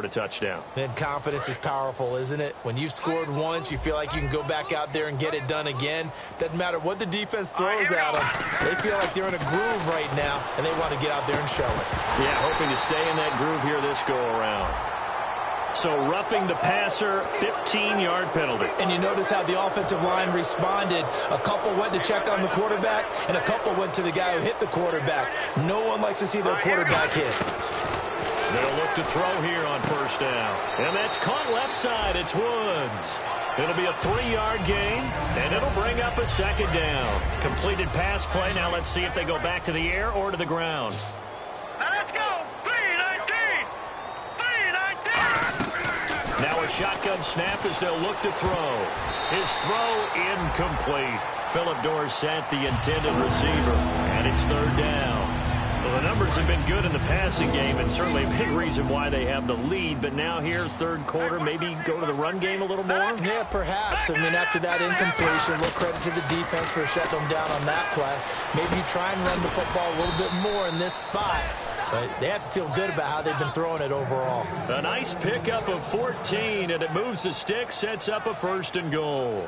the touchdown. And confidence is powerful, isn't it? When you've scored once, you feel like you can go back out there and get it done again. Doesn't matter what the defense throws at them. They feel like they're in a groove right now, and they want to get out there and show it. Yeah, hoping to stay in that groove here this go-around. So roughing the passer, 15-yard penalty. And you notice how the offensive line responded. A couple went to check on the quarterback, and a couple went to the guy who hit the quarterback. No one likes to see their quarterback hit. They'll look to throw here on first down. And that's caught left side. It's Woods. It'll be a 3-yard gain, and it'll bring up a second down. Completed pass play. Now let's see if they go back to the air or to the ground. Now let's go. 3-19. 3-19. Now a shotgun snap as they'll look to throw. His throw incomplete. Philip Dorsett, the intended receiver, and it's third down. Well, the numbers have been good in the passing game, and certainly a big reason why they have the lead. But now here, third quarter, maybe go to the run game a little more? Yeah, perhaps. I mean, after that incompletion, a little credit to the defense for shutting them down on that play. Maybe you try and run the football a little bit more in this spot. But they have to feel good about how they've been throwing it overall. A nice pickup of 14, and it moves the stick, sets up a 1st and goal.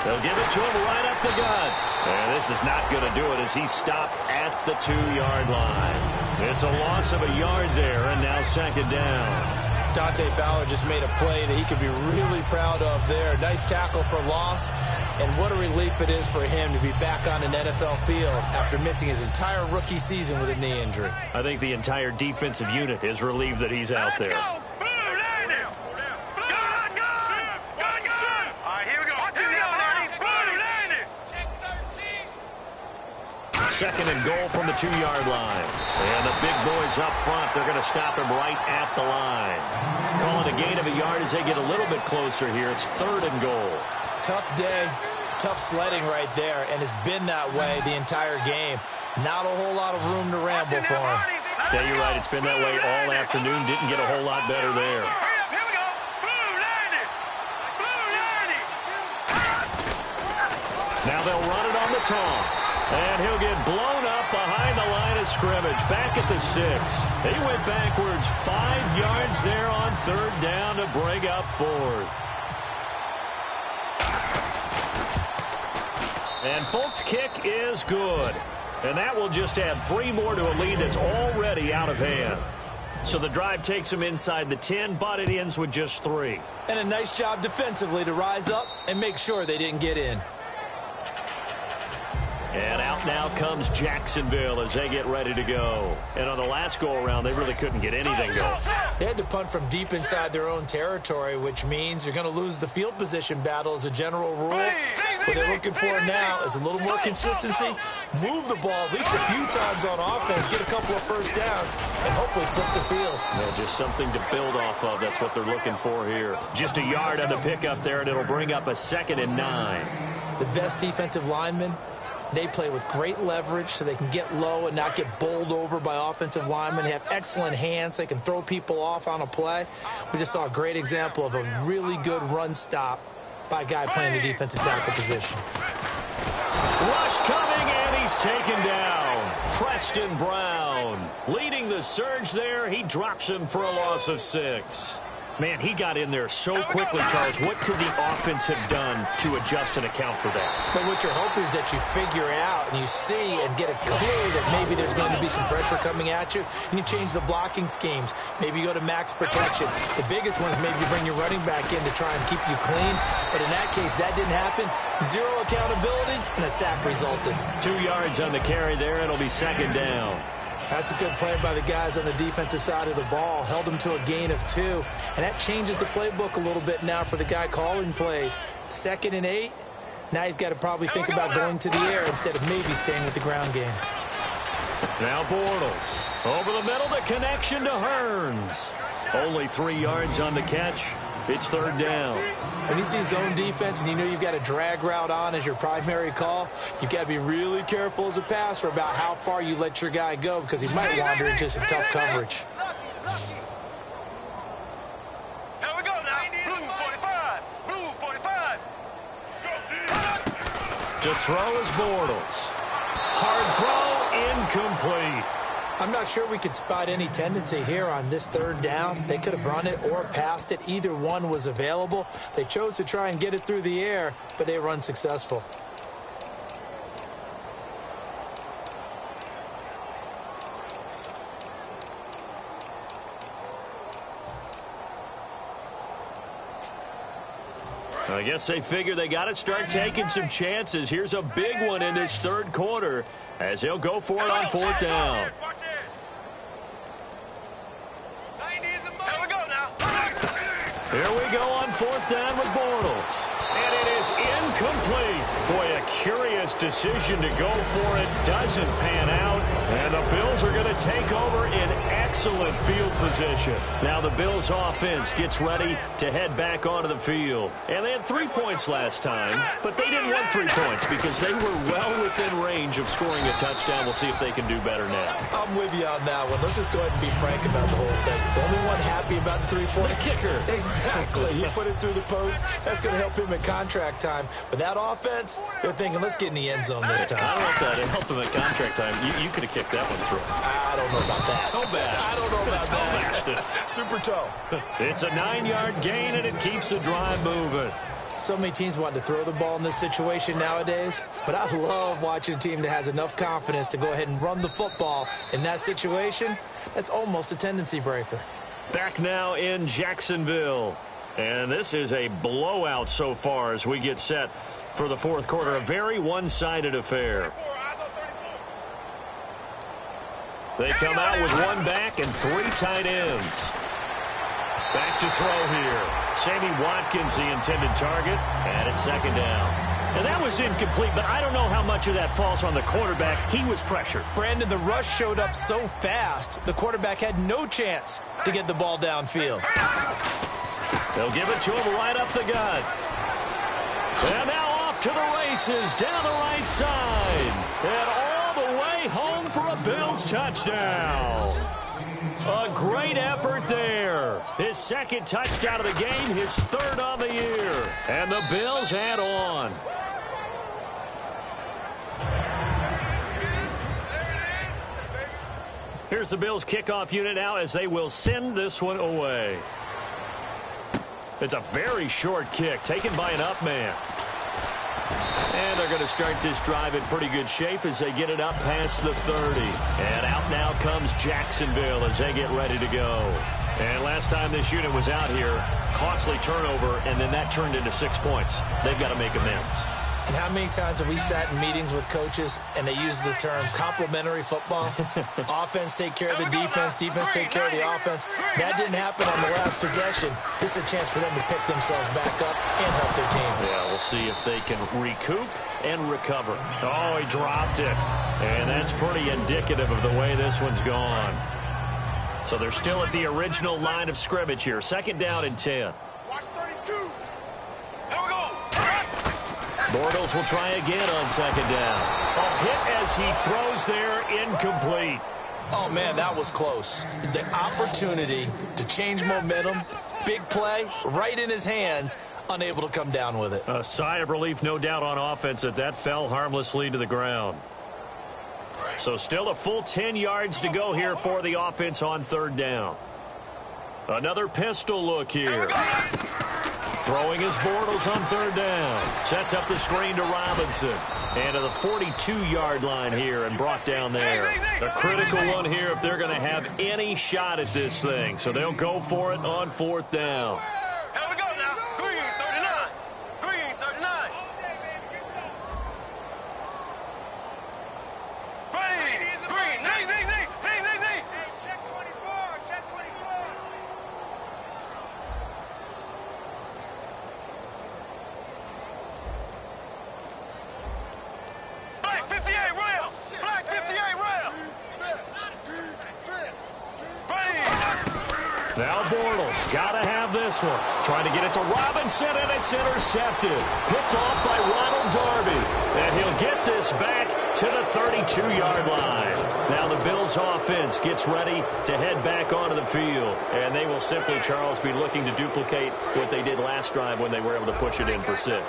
They'll give it to him right up the gut. And this is not going to do it as he stopped at the 2-yard line. It's a loss of a yard there, and now second down. Dante Fowler just made a play that he could be really proud of there. Nice tackle for loss. And what a relief it is for him to be back on an NFL field after missing his entire rookie season with a knee injury. I think the entire defensive unit is relieved that he's out there. Second and goal from the 2-yard line. And the big boys up front, they're going to stop him right at the line. Calling a gain of a yard as they get a little bit closer here. It's 3rd and goal. Tough day, tough sledding right there, and it's been that way the entire game. Not a whole lot of room to ramble for him. Yeah, you're right. It's been that way all afternoon. Didn't get a whole lot better there. Now they'll run it on the toss. And he'll get blown up behind the line of scrimmage. Back at the 6. He went backwards 5 yards there on 3rd down to bring up 4th. And Folk's kick is good. And that will just add 3 more to a lead that's already out of hand. So the drive takes them inside the 10, but it ends with just 3. And a nice job defensively to rise up and make sure they didn't get in. And out now comes Jacksonville as they get ready to go. And on the last go-around, they really couldn't get anything going. They had to punt from deep inside their own territory, which means you're going to lose the field position battle as a general rule. What they're looking for now is a little more consistency, move the ball at least a few times on offense, get a couple of first downs, and hopefully flip the field. Well, just something to build off of. That's what they're looking for here. Just a yard on the pickup there, and it'll bring up a 2nd and 9. The best defensive linemen, they play with great leverage so they can get low and not get bowled over by offensive linemen. They have excellent hands. They can throw people off on a play. We just saw a great example of a really good run stop by a guy playing the defensive tackle position. Rush coming, and he's taken down. Preston Brown leading the surge there. He drops him for a loss of 6. Man, he got in there so quickly, Charles. What could the offense have done to adjust and account for that? But what you're hoping is that you figure out and you see and get a clue that maybe there's going to be some pressure coming at you, and you change the blocking schemes. Maybe you go to max protection. The biggest one is maybe you bring your running back in to try and keep you clean. But in that case, that didn't happen. 0 accountability, and a sack resulted. 2 yards on the carry there. It'll be 2nd down. That's a good play by the guys on the defensive side of the ball. Held them to a gain of 2. And that changes the playbook a little bit now for the guy calling plays. 2nd and 8. Now he's got to probably think about going to the air instead of maybe staying with the ground game. Now Bortles. Over the middle, the connection to Hearns. Only 3 yards on the catch. It's third down. When you see zone defense and you know you've got a drag route on as your primary call, you've got to be really careful as a passer about how far you let your guy go because he might wander into some tough coverage. Here we go now. Blue 45. Blue 45. To throw is Bortles. Hard throw, incomplete. I'm not sure we could spot any tendency here on this third down. They could have run it or passed it. Either one was available. They chose to try and get it through the air, but they were unsuccessful. I guess they figure they got to start taking some chances. Here's a big one in this third quarter as they'll go for it on fourth down. Here we go on fourth down with Bortles. And it is incomplete. Boy, a curious decision to go for it. Doesn't pan out. And the Bills are going to take over in excellent field position. Now the Bills offense gets ready to head back onto the field. And they had 3 points last time, but they didn't want 3 points because they were well within range of scoring a touchdown. We'll see if they can do better now. I'm with you on that one. Let's just go ahead and be frank about the whole thing. The only one happy about the three-point kicker. Exactly. He put it through the post. That's going to help him in contract time. But that offense, they're thinking, let's get in the end zone this time. I don't know if that helped him at contract time. You could have kicked that one through. I don't know about that. Toe bash. I don't know about that. Super toe. It's a 9-yard gain, and it keeps the drive moving. So many teams want to throw the ball in this situation nowadays, but I love watching a team that has enough confidence to go ahead and run the football. In that situation, that's almost a tendency breaker. Back now in Jacksonville. And this is a blowout so far as we get set for the fourth quarter. A very one-sided affair. They come out with one back and 3 tight ends. Back to throw here. Sammy Watkins, the intended target, and it's second down. And that was incomplete, but I don't know how much of that falls on the quarterback. He was pressured. Brandon, the rush showed up so fast, the quarterback had no chance to get the ball downfield. They'll give it to him right up the gut. And now off to the races down the right side. And all the way home for a Bills touchdown. A great effort there. His second touchdown of the game, his third on the year. And the Bills add on. Here's the Bills kickoff unit now as they will send this one away. It's a very short kick taken by an up man. And they're going to start this drive in pretty good shape as they get it up past the 30. And out now comes Jacksonville as they get ready to go. And last time this unit was out here, costly turnover, and then that turned into 6 points. They've got to make amends. And how many times have we sat in meetings with coaches and they use the term complementary football? Offense take care of the defense, defense take care of the offense. That didn't happen on the last possession. This is a chance for them to pick themselves back up and help their team. Yeah, we'll see if they can recoup and recover. Oh, he dropped it. And that's pretty indicative of the way this one's gone. So they're still at the original line of scrimmage here. Second down and 10. Watch 32. Here we go. Bortles will try again on second down. A hit as he throws there, incomplete. Oh, man, that was close. The opportunity to change momentum, big play, right in his hands, unable to come down with it. A sigh of relief, no doubt, on offense that fell harmlessly to the ground. So still a full 10 yards to go here for the offense on third down. Another pistol look here. Throwing his Bortles on third down. Sets up the screen to Robinson. And to the 42-yard line here and brought down there. A critical one here if they're going to have any shot at this thing. So they'll go for it on fourth down. Here we go now. Green 39. Green 39. Green. Z. Check 24. Check 24. Black 58 rail. Black 58 rail. Now Bortles got to have this this one. Trying to get it to Robinson, and it's intercepted. Picked off by Ronald Darby. And he'll get this back to the 32-yard line. Now the Bills offense gets ready to head back onto the field. And they will simply, Charles, be looking to duplicate what they did last drive when they were able to push it in for 6.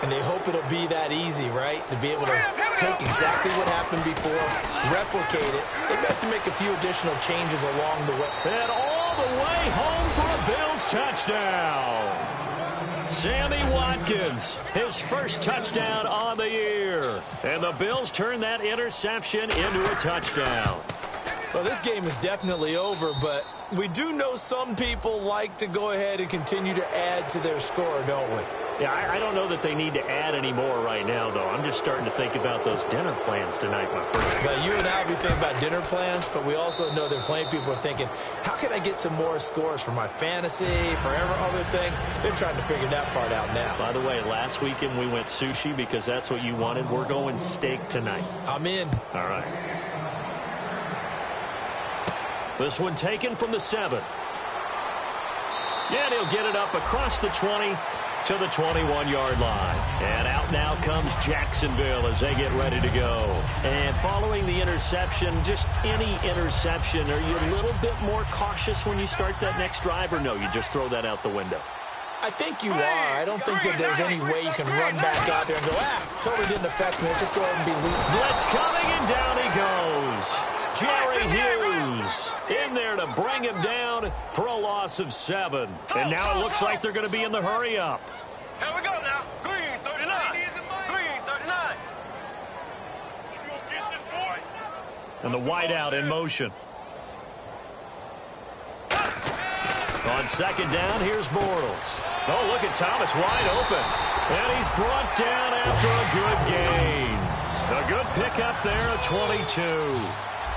And they hope it'll be that easy, right? To be able to take exactly what happened before, replicate it. They've got to make a few additional changes along the way. And all the way home for a Bills touchdown. Sammy Watkins, his first touchdown on the year. And the Bills turn that interception into a touchdown. Well, this game is definitely over, but we do know some people like to go ahead and continue to add to their score, don't we? Yeah, I don't know that they need to add any more right now, though. I'm just starting to think about those dinner plans tonight, my friend. Well, you and I will be thinking about dinner plans, but we also know that plenty of people are thinking, how can I get some more scores for my fantasy, for other things? They're trying to figure that part out now. By the way, last weekend we went sushi because that's what you wanted. We're going steak tonight. I'm in. All right. This one taken from the 7. Yeah, and he'll get it up across the 20 to the 21-yard line. And out now comes Jacksonville as they get ready to go. And following the interception, just any interception, are you a little bit more cautious when you start that next drive, or no, you just throw that out the window? I think you are. I don't think that there's any way you can run back out there and go, totally didn't affect me. Just go ahead and be loose. Blitz coming, and down he goes. Jerry Hughes in there to bring him down for a loss of 7. And now it looks like they're going to be in the hurry-up. Here we go now. Green 39. Green 39. And the wideout in motion. On second down, here's Bortles. Oh, look at Thomas wide open. And he's brought down after a good gain. A good pickup there, a 22.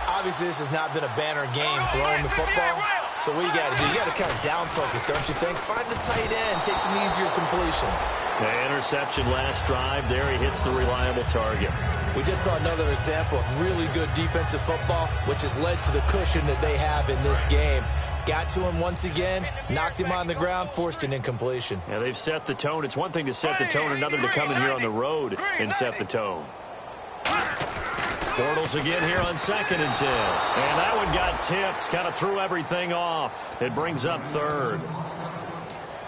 Obviously, this has not been a banner game throwing the football. So what you got to do? You got to kind of down focus, don't you think? Find the tight end, take some easier completions. The interception last drive. There he hits the reliable target. We just saw another example of really good defensive football, which has led to the cushion that they have in this game. Got to him once again, knocked him on the ground, forced an incompletion. Yeah, they've set the tone. It's one thing to set the tone, another to come in here on the road and set the tone. Bortles again here on 2nd and 10. And that one got tipped, kind of threw everything off. It brings up 3rd.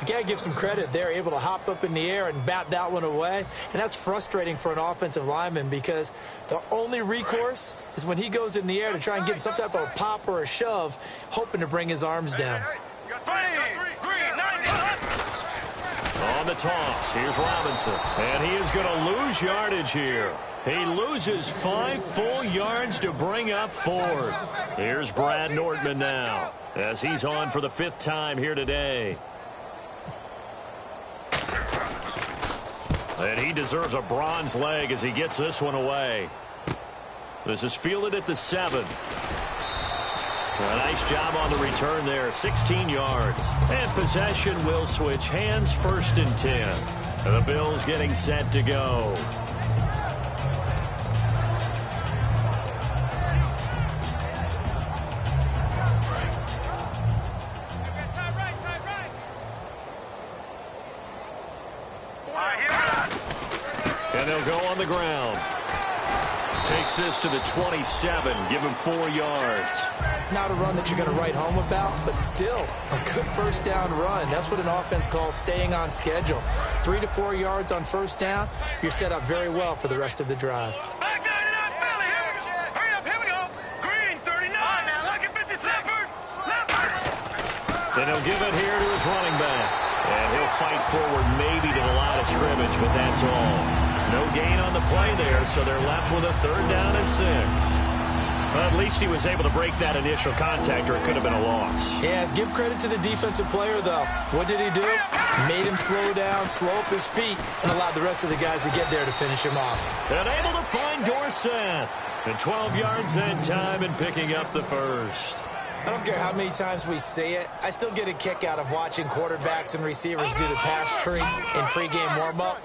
You got to give some credit. They're able to hop up in the air and bat that one away. And that's frustrating for an offensive lineman because the only recourse is when he goes in the air to try and get some type of a pop or a shove, hoping to bring his arms down. On the toss, here's Robinson. And he is going to lose yardage here. He loses 5 full yards to bring up 4th. Here's Brad Nordman now as he's on for the 5th time here today. And he deserves a bronze leg as he gets this one away. This is fielded at the 7. A nice job on the return there, 16 yards. And possession will switch hands, 1st and 10. And the Bills getting set to go. And they'll go on the ground. Takes this to the 27. Give him 4 yards. Not a run that you're going to write home about, but still a good 1st down run. That's what an offense calls staying on schedule. 3 to 4 yards on 1st down. You're set up very well for the rest of the drive. Back down to that belly here. Hurry up, here we go. Green 39. Now look at 57. Then he'll give it here to his running back. And he'll fight forward maybe to the line of scrimmage, but that's all. No gain on the play there, so they're left with a 3rd down and 6. Well, at least he was able to break that initial contact, or it could have been a loss. Yeah, give credit to the defensive player, though. What did he do? Made him slow down, slow up his feet, and allowed the rest of the guys to get there to finish him off. And able to find Dorsett. And 12 yards that time and picking up the 1st. I don't care how many times we say it. I still get a kick out of watching quarterbacks and receivers do the pass tree in pregame warm-up.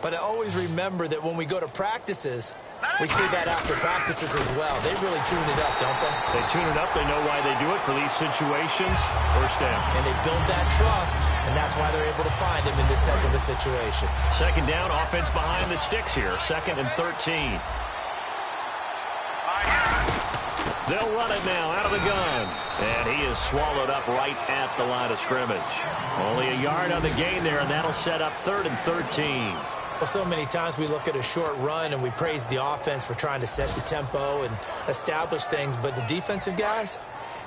But I always remember that when we go to practices, we see that after practices as well. They really tune it up, don't they? They tune it up. They know why they do it for these situations. First down. And they build that trust, and that's why they're able to find him in this type of a situation. Second down, offense behind the sticks here. 2nd and 13. They'll run it now out of the gun. And he is swallowed up right at the line of scrimmage. Only a yard on the gain there, and that'll set up 3rd and 13. Well, so many times we look at a short run and we praise the offense for trying to set the tempo and establish things, but the defensive guys,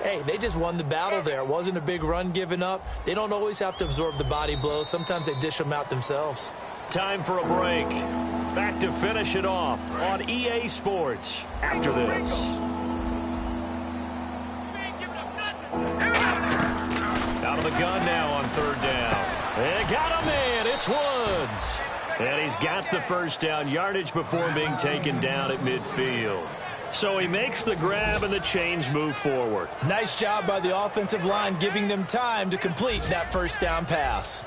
hey, they just won the battle there. It wasn't a big run given up. They don't always have to absorb the body blows. Sometimes they dish them out themselves. Time for a break. Back to finish it off on EA Sports after this. Out of the gun now on 3rd down. They got a man. It's Woods. And he's got the first down yardage before being taken down at midfield. So he makes the grab and the chains move forward. Nice job by the offensive line giving them time to complete that first down pass.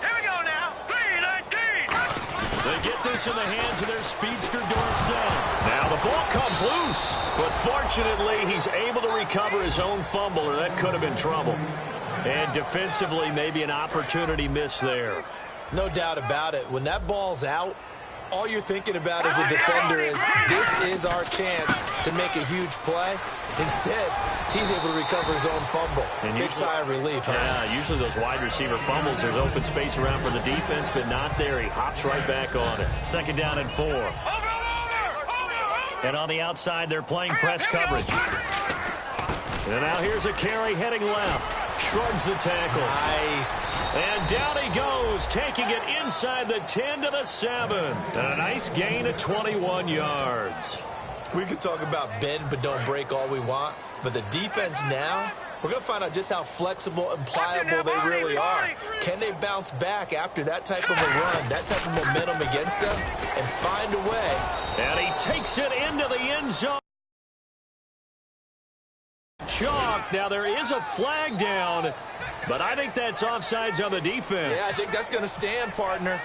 Here we go now. 3-19. They get this in the hands of their speedster Dorsett. Now the ball comes loose. But fortunately, he's able to recover his own fumble, or that could have been trouble. And defensively, maybe an opportunity miss there. No doubt about it. When that ball's out, all you're thinking about as a defender is, this is our chance to make a huge play. Instead, he's able to recover his own fumble. And big sigh of relief. Yeah, usually those wide receiver fumbles, there's open space around for the defense, but not there. He hops right back on it. 2nd down and 4. And on the outside, they're playing press coverage. And now here's a carry heading left. Shrugs the tackle. Nice. And down he goes, taking it inside the 10 to the 7. And a nice gain of 21 yards. We could talk about bend but don't break all we want, but the defense now, we're going to find out just how flexible and pliable they really are. Can they bounce back after that type of a run, that type of momentum against them, and find a way? And he takes it into the end zone. Chalk. Now there is a flag down, but I think that's offsides on the defense. Yeah, I think that's going to stand, partner.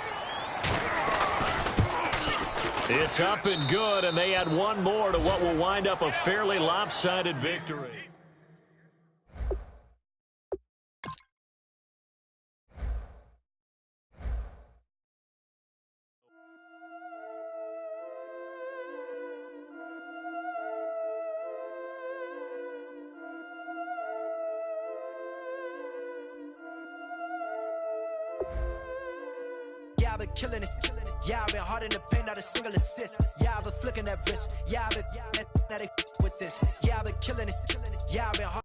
It's up and good, and they add one more to what will wind up a fairly lopsided victory. Yeah, I've been killing it. Yeah, I've been hard in the paint, not a single assist. Yeah, I've been flicking that wrist. Yeah, I've been that they with this. Yeah, I've been killing it. Yeah, I've been hard.